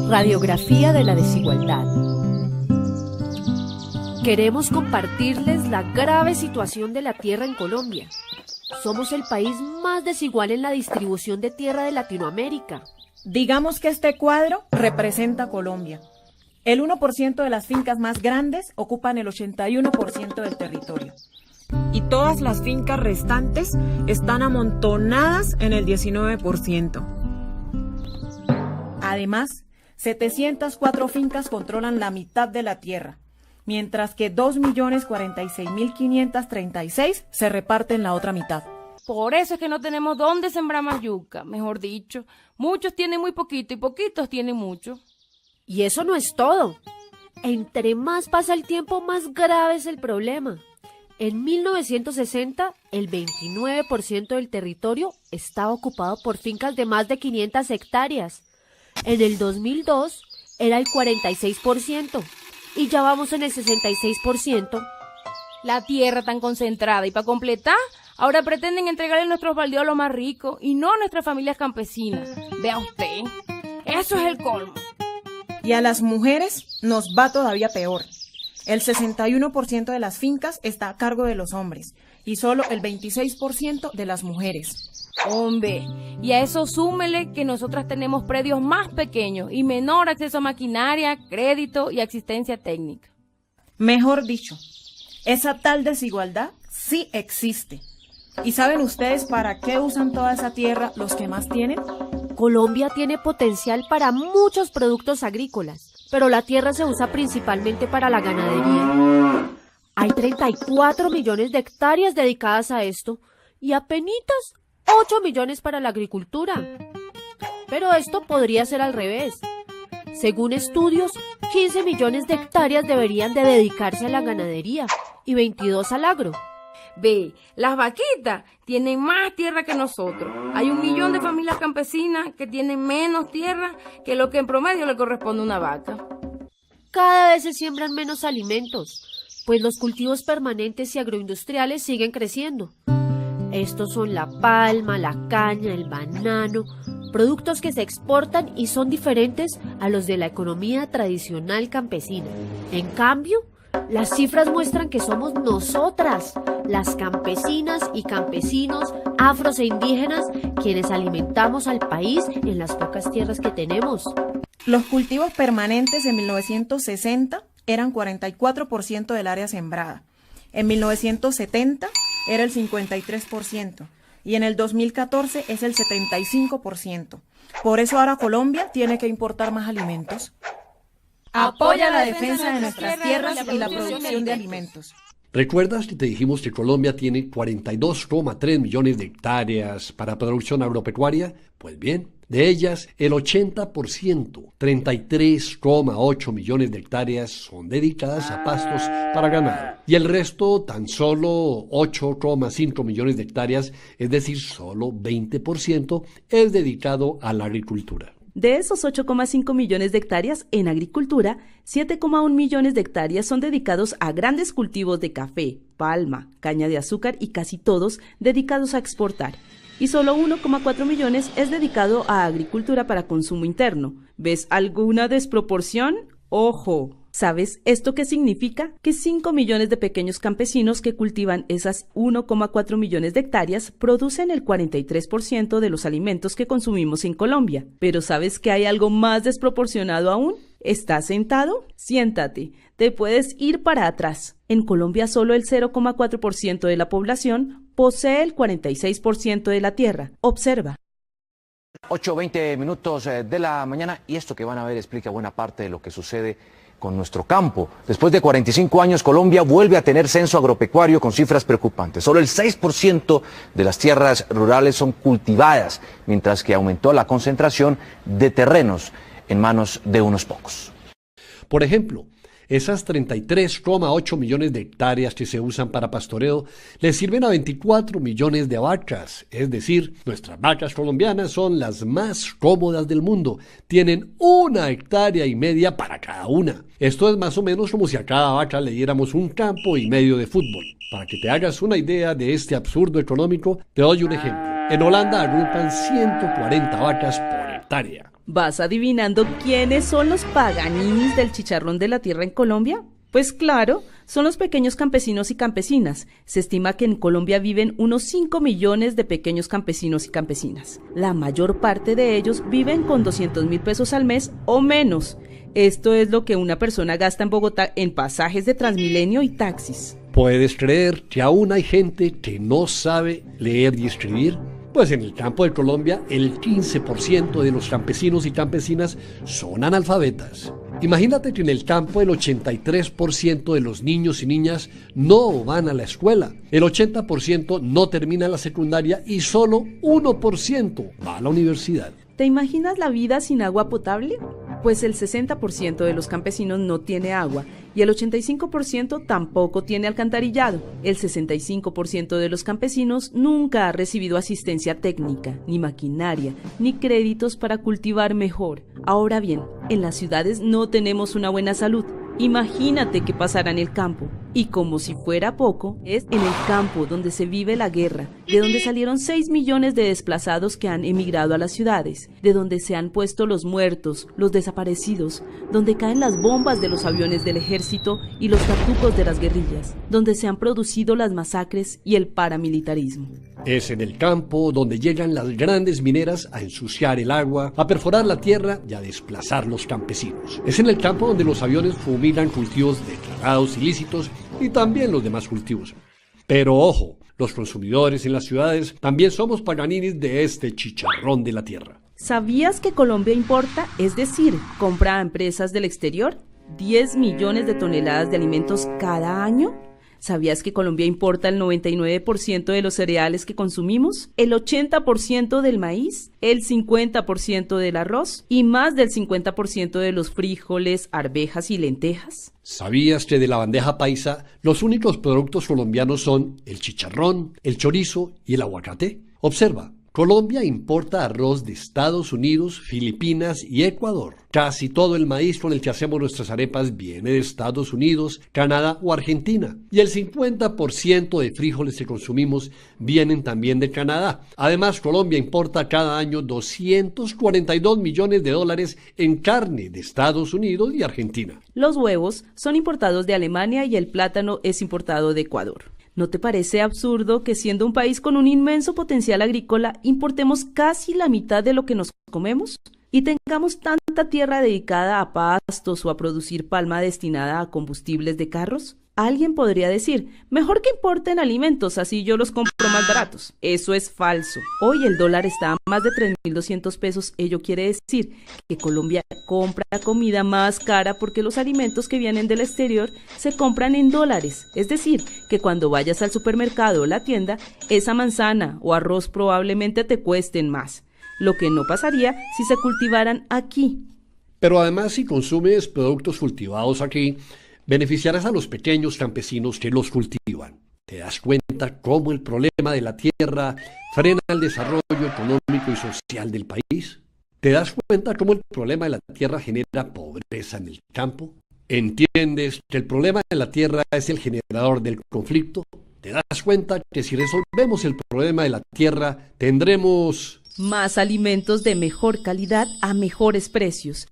Radiografía de la desigualdad. Queremos compartirles la grave situación de la tierra en Colombia. Somos el país más desigual en la distribución de tierra de Latinoamérica. Digamos que este cuadro representa Colombia. El 1% de las fincas más grandes ocupan el 81% del territorio. Y todas las fincas restantes están amontonadas en el 19%. Además, 704 fincas controlan la mitad de la tierra, mientras que 2.046.536 se reparten la otra mitad. Por eso es que no tenemos dónde sembrar más yuca, mejor dicho. Muchos tienen muy poquito y poquitos tienen mucho. Y eso no es todo. Entre más pasa el tiempo, más grave es el problema. En 1960, el 29% del territorio estaba ocupado por fincas de más de 500 hectáreas. En el 2002 era el 46% y ya vamos en el 66%. La tierra tan concentrada y para completar, ahora pretenden entregarle nuestros baldíos a los más ricos y no a nuestras familias campesinas. Vea usted, eso es el colmo. Y a las mujeres nos va todavía peor. El 61% de las fincas está a cargo de los hombres y solo el 26% de las mujeres. Hombre, y a eso súmele que nosotras tenemos predios más pequeños y menor acceso a maquinaria, crédito y asistencia técnica. Mejor dicho, esa tal desigualdad sí existe. ¿Y saben ustedes para qué usan toda esa tierra los que más tienen? Colombia tiene potencial para muchos productos agrícolas, pero la tierra se usa principalmente para la ganadería. Hay 34 millones de hectáreas dedicadas a esto y apenitas 8 millones para la agricultura. Pero esto podría ser al revés. Según estudios, 15 millones de hectáreas deberían de dedicarse a la ganadería y 22 al agro. Ve, las vaquitas tienen más tierra que nosotros. Hay 1 millón de familias campesinas que tienen menos tierra que lo que en promedio le corresponde a una vaca. Cada vez se siembran menos alimentos, pues los cultivos permanentes y agroindustriales siguen creciendo. Estos son la palma, la caña, el banano, productos que se exportan y son diferentes a los de la economía tradicional campesina. En cambio, las cifras muestran que somos nosotras, las campesinas y campesinos, afros e indígenas, quienes alimentamos al país en las pocas tierras que tenemos. Los cultivos permanentes en 1960 eran 44% del área sembrada. En 1970 era el 53% y en el 2014 es el 75%. Por eso ahora Colombia tiene que importar más alimentos. Apoya la defensa de nuestras tierras y la producción de alimentos. ¿Recuerdas que te dijimos que Colombia tiene 42,3 millones de hectáreas para producción agropecuaria? Pues bien, de ellas el 80%, 33,8 millones de hectáreas son dedicadas a pastos para ganado. Y el resto, tan solo 8,5 millones de hectáreas, es decir, solo 20%, es dedicado a la agricultura. De esos 8,5 millones de hectáreas en agricultura, 7,1 millones de hectáreas son dedicados a grandes cultivos de café, palma, caña de azúcar y casi todos dedicados a exportar. Y solo 1,4 millones es dedicado a agricultura para consumo interno. ¿Ves alguna desproporción? ¡Ojo! ¿Sabes esto qué significa? Que 5 millones de pequeños campesinos que cultivan esas 1,4 millones de hectáreas producen el 43% de los alimentos que consumimos en Colombia. Pero ¿sabes que hay algo más desproporcionado aún? ¿Estás sentado? Siéntate. Te puedes ir para atrás. En Colombia solo el 0,4% de la población posee el 46% de la tierra. Observa. 8:20 minutos de la mañana y esto que van a ver explica buena parte de lo que sucede con nuestro campo. Después de 45 años, Colombia vuelve a tener censo agropecuario con cifras preocupantes. Solo el 6% de las tierras rurales son cultivadas, mientras que aumentó la concentración de terrenos en manos de unos pocos. Por ejemplo, esas 33,8 millones de hectáreas que se usan para pastoreo le sirven a 24 millones de vacas. Es decir, nuestras vacas colombianas son las más cómodas del mundo. Tienen 1,5 hectáreas para cada una. Esto es más o menos como si a cada vaca le diéramos 1,5 campos de fútbol. Para que te hagas una idea de este absurdo económico, te doy un ejemplo. En Holanda agrupan 140 vacas por hectárea. ¿Vas adivinando quiénes son los Paganinis del chicharrón de la tierra en Colombia? Pues claro, son los pequeños campesinos y campesinas. Se estima que en Colombia viven unos 5 millones de pequeños campesinos y campesinas. La mayor parte de ellos viven con 200.000 pesos al mes o menos. Esto es lo que una persona gasta en Bogotá en pasajes de Transmilenio y taxis. ¿Puedes creer que aún hay gente que no sabe leer y escribir? Pues en el campo de Colombia, el 15% de los campesinos y campesinas son analfabetas. Imagínate que en el campo el 83% de los niños y niñas no van a la escuela, el 80% no termina la secundaria y solo 1% va a la universidad. ¿Te imaginas la vida sin agua potable? Pues el 60% de los campesinos no tiene agua y el 85% tampoco tiene alcantarillado. El 65% de los campesinos nunca ha recibido asistencia técnica, ni maquinaria, ni créditos para cultivar mejor. Ahora bien, en las ciudades no tenemos una buena salud. Imagínate qué pasará en el campo. Y como si fuera poco, es en el campo donde se vive la guerra, de donde salieron 6 millones de desplazados que han emigrado a las ciudades, de donde se han puesto los muertos, los desaparecidos, donde caen las bombas de los aviones del ejército y los tartucos de las guerrillas, donde se han producido las masacres y el paramilitarismo. Es en el campo donde llegan las grandes mineras a ensuciar el agua, a perforar la tierra y a desplazar los campesinos. Es en el campo donde los aviones fumigan cultivos declarados ilícitos y también los demás cultivos. Pero ojo, los consumidores en las ciudades también somos paganinis de este chicharrón de la tierra. ¿Sabías que Colombia importa, es decir, compra a empresas del exterior, 10 millones de toneladas de alimentos cada año? ¿Sabías que Colombia importa el 99% de los cereales que consumimos, el 80% del maíz, el 50% del arroz y más del 50% de los frijoles, arvejas y lentejas? ¿Sabías que de la bandeja paisa los únicos productos colombianos son el chicharrón, el chorizo y el aguacate? Observa. Colombia importa arroz de Estados Unidos, Filipinas y Ecuador. Casi todo el maíz con el que hacemos nuestras arepas viene de Estados Unidos, Canadá o Argentina. Y el 50% de frijoles que consumimos vienen también de Canadá. Además, Colombia importa cada año $242 millones en carne de Estados Unidos y Argentina. Los huevos son importados de Alemania y el plátano es importado de Ecuador. ¿No te parece absurdo que siendo un país con un inmenso potencial agrícola importemos casi la mitad de lo que nos comemos? ¿Y tengamos tanta tierra dedicada a pastos o a producir palma destinada a combustibles de carros? Alguien podría decir, mejor que importen alimentos, así yo los compro más baratos. Eso es falso. Hoy el dólar está a más de 3.200 pesos. Ello quiere decir que Colombia compra comida más cara porque los alimentos que vienen del exterior se compran en dólares. Es decir, que cuando vayas al supermercado o la tienda, esa manzana o arroz probablemente te cuesten más. Lo que no pasaría si se cultivaran aquí. Pero además, si consumes productos cultivados aquí, beneficiarás a los pequeños campesinos que los cultivan. ¿Te das cuenta cómo el problema de la tierra frena el desarrollo económico y social del país? ¿Te das cuenta cómo el problema de la tierra genera pobreza en el campo? ¿Entiendes que el problema de la tierra es el generador del conflicto? ¿Te das cuenta que si resolvemos el problema de la tierra tendremos más alimentos de mejor calidad a mejores precios?